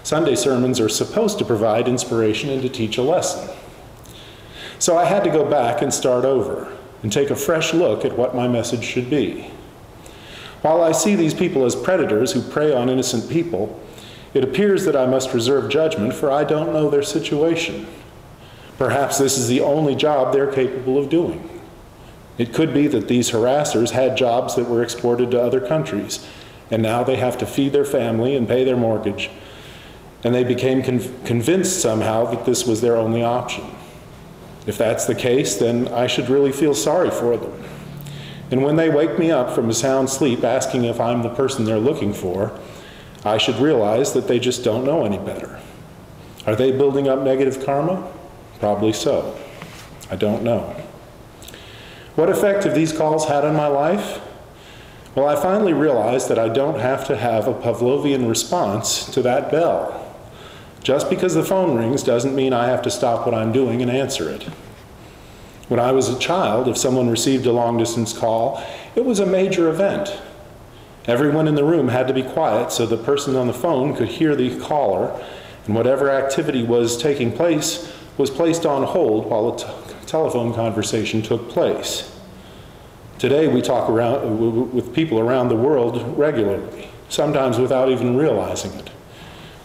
Sunday sermons are supposed to provide inspiration and to teach a lesson. So I had to go back and start over and take a fresh look at what my message should be. While I see these people as predators who prey on innocent people, it appears that I must reserve judgment, for I don't know their situation. Perhaps this is the only job they're capable of doing. It could be that these harassers had jobs that were exported to other countries, and now they have to feed their family and pay their mortgage, and they became convinced somehow that this was their only option. If that's the case, then I should really feel sorry for them. And when they wake me up from a sound sleep asking if I'm the person they're looking for, I should realize that they just don't know any better. Are they building up negative karma? Probably so. I don't know. What effect have these calls had on my life? Well, I finally realized that I don't have to have a Pavlovian response to that bell. Just because the phone rings doesn't mean I have to stop what I'm doing and answer it. When I was a child, if someone received a long-distance call, it was a major event. Everyone in the room had to be quiet so the person on the phone could hear the caller, and whatever activity was taking place was placed on hold while a telephone conversation took place. Today we talk with people around the world regularly, sometimes without even realizing it.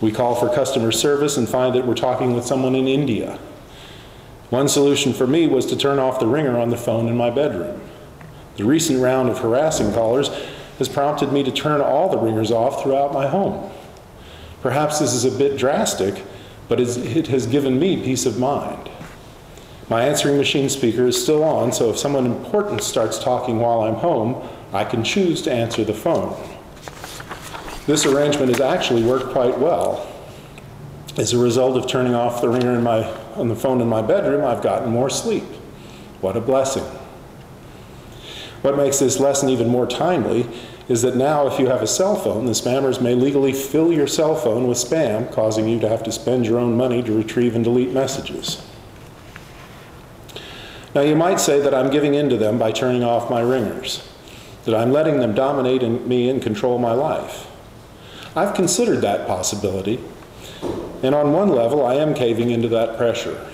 We call for customer service and find that we're talking with someone in India. One solution for me was to turn off the ringer on the phone in my bedroom. The recent round of harassing callers has prompted me to turn all the ringers off throughout my home. Perhaps this is a bit drastic, but it has given me peace of mind. My answering machine speaker is still on, so if someone important starts talking while I'm home, I can choose to answer the phone. This arrangement has actually worked quite well. As a result of turning off the ringer on the phone in my bedroom, I've gotten more sleep. What a blessing. What makes this lesson even more timely is that now if you have a cell phone, the spammers may legally fill your cell phone with spam, causing you to have to spend your own money to retrieve and delete messages. Now you might say that I'm giving in to them by turning off my ringers, that I'm letting them dominate me and control my life. I've considered that possibility, and on one level I am caving into that pressure.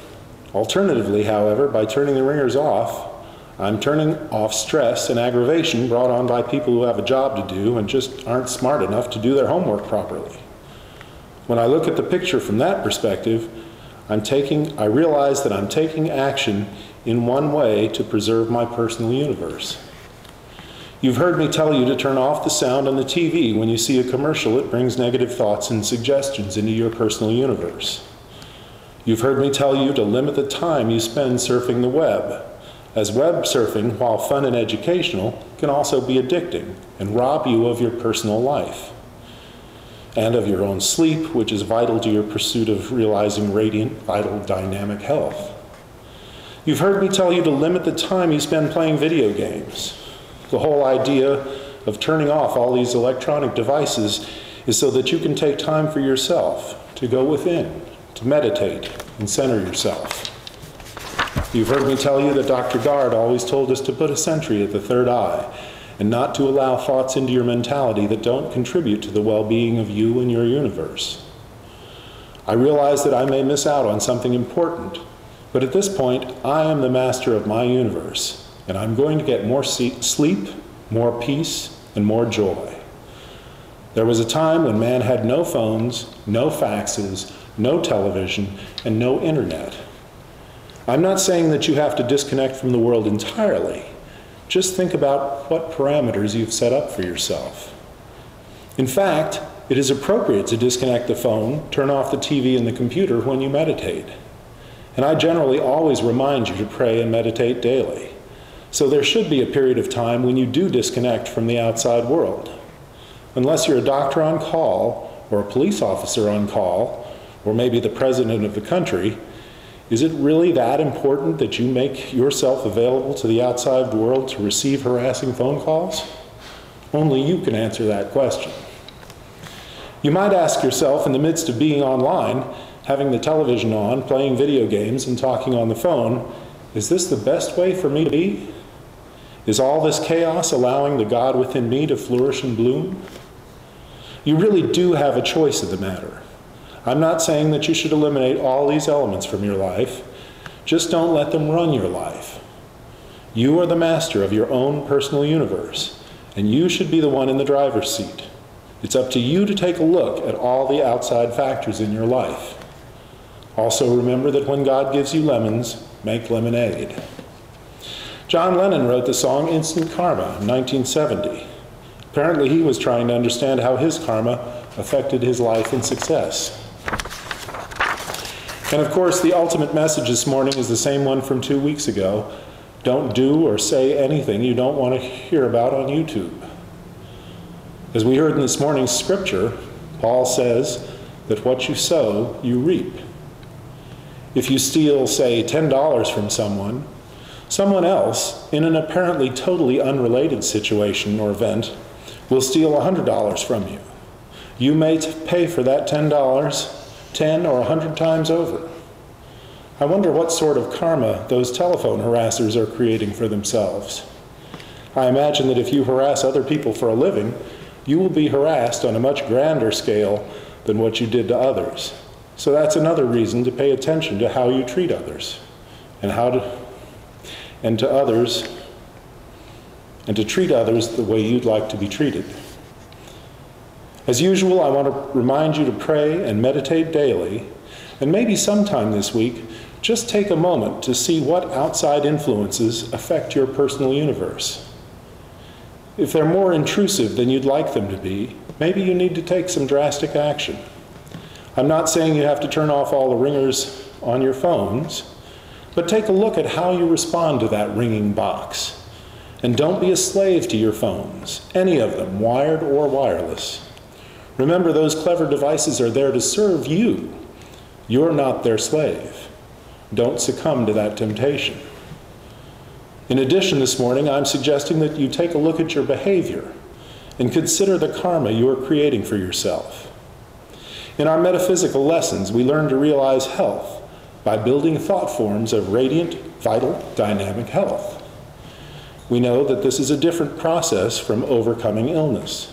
Alternatively, however, by turning the ringers off, I'm turning off stress and aggravation brought on by people who have a job to do and just aren't smart enough to do their homework properly. When I look at the picture from that perspective, I realize that I'm taking action in one way to preserve my personal universe. You've heard me tell you to turn off the sound on the TV when you see a commercial that brings negative thoughts and suggestions into your personal universe. You've heard me tell you to limit the time you spend surfing the web, as web surfing, while fun and educational, can also be addicting and rob you of your personal life and of your own sleep, which is vital to your pursuit of realizing radiant, vital, dynamic health. You've heard me tell you to limit the time you spend playing video games. The whole idea of turning off all these electronic devices is so that you can take time for yourself, to go within, to meditate and center yourself. You've heard me tell you that Dr. Gard always told us to put a sentry at the third eye and not to allow thoughts into your mentality that don't contribute to the well-being of you and your universe. I realize that I may miss out on something important, but at this point, I am the master of my universe, and I'm going to get more sleep, more peace, and more joy. There was a time when man had no phones, no faxes, no television, and no internet. I'm not saying that you have to disconnect from the world entirely. Just think about what parameters you've set up for yourself. In fact, it is appropriate to disconnect the phone, turn off the TV and the computer when you meditate. And I generally always remind you to pray and meditate daily. So there should be a period of time when you do disconnect from the outside world. Unless you're a doctor on call, or a police officer on call, or maybe the president of the country, is it really that important that you make yourself available to the outside world to receive harassing phone calls? Only you can answer that question. You might ask yourself, in the midst of being online, having the television on, playing video games, and talking on the phone, is this the best way for me to be? Is all this chaos allowing the God within me to flourish and bloom? You really do have a choice of the matter. I'm not saying that you should eliminate all these elements from your life. Just don't let them run your life. You are the master of your own personal universe, and you should be the one in the driver's seat. It's up to you to take a look at all the outside factors in your life. Also remember that when God gives you lemons, make lemonade. John Lennon wrote the song Instant Karma in 1970. Apparently he was trying to understand how his karma affected his life and success. And of course, the ultimate message this morning is the same one from 2 weeks ago. Don't do or say anything you don't want to hear about on YouTube. As we heard in this morning's scripture, Paul says that what you sow, you reap. If you steal, say, $10 from someone else, in an apparently totally unrelated situation or event, will steal $100 from you. You may pay for that $10 10 or 100 times over. I wonder what sort of karma those telephone harassers are creating for themselves. I imagine that if you harass other people for a living, you will be harassed on a much grander scale than what you did to others. So that's another reason to pay attention to how you treat others and to treat others the way you'd like to be treated. As usual, I want to remind you to pray and meditate daily, and maybe sometime this week, just take a moment to see what outside influences affect your personal universe. If they're more intrusive than you'd like them to be, maybe you need to take some drastic action. I'm not saying you have to turn off all the ringers on your phones, but take a look at how you respond to that ringing box. And don't be a slave to your phones, any of them, wired or wireless. Remember, those clever devices are there to serve you. You're not their slave. Don't succumb to that temptation. In addition, this morning, I'm suggesting that you take a look at your behavior and consider the karma you are creating for yourself. In our metaphysical lessons, we learn to realize health by building thought forms of radiant, vital, dynamic health. We know that this is a different process from overcoming illness.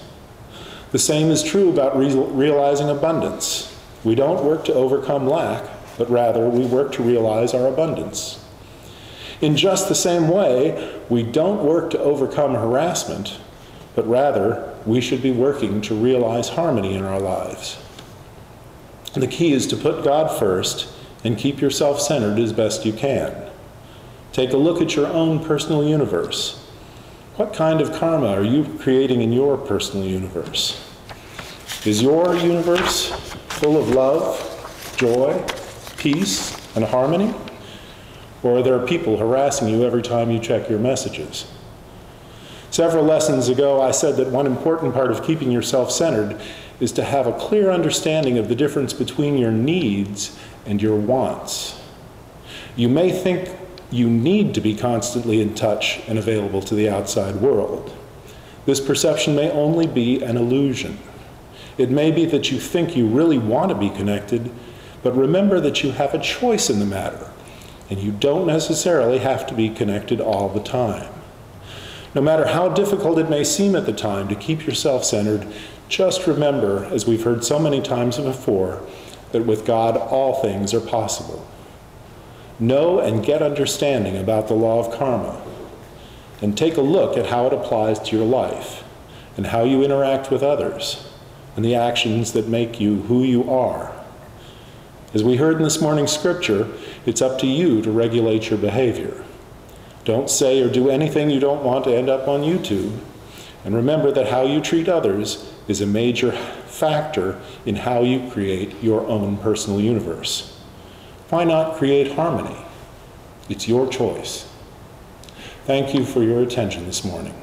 The same is true about realizing abundance. We don't work to overcome lack, but rather we work to realize our abundance. In just the same way, we don't work to overcome harassment, but rather we should be working to realize harmony in our lives. The key is to put God first and keep yourself centered as best you can. Take a look at your own personal universe. What kind of karma are you creating in your personal universe? Is your universe full of love, joy, peace, and harmony? Or are there people harassing you every time you check your messages? Several lessons ago, I said that one important part of keeping yourself centered is to have a clear understanding of the difference between your needs and your wants. You may think you need to be constantly in touch and available to the outside world. This perception may only be an illusion. It may be that you think you really want to be connected, but remember that you have a choice in the matter, and you don't necessarily have to be connected all the time. No matter how difficult it may seem at the time to keep yourself centered, just remember, as we've heard so many times before, that with God all things are possible. Know and get understanding about the law of karma, and take a look at how it applies to your life, and how you interact with others, and the actions that make you who you are. As we heard in this morning's scripture, it's up to you to regulate your behavior. Don't say or do anything you don't want to end up on YouTube, and remember that how you treat others is a major factor in how you create your own personal universe. Why not create harmony? It's your choice. Thank you for your attention this morning.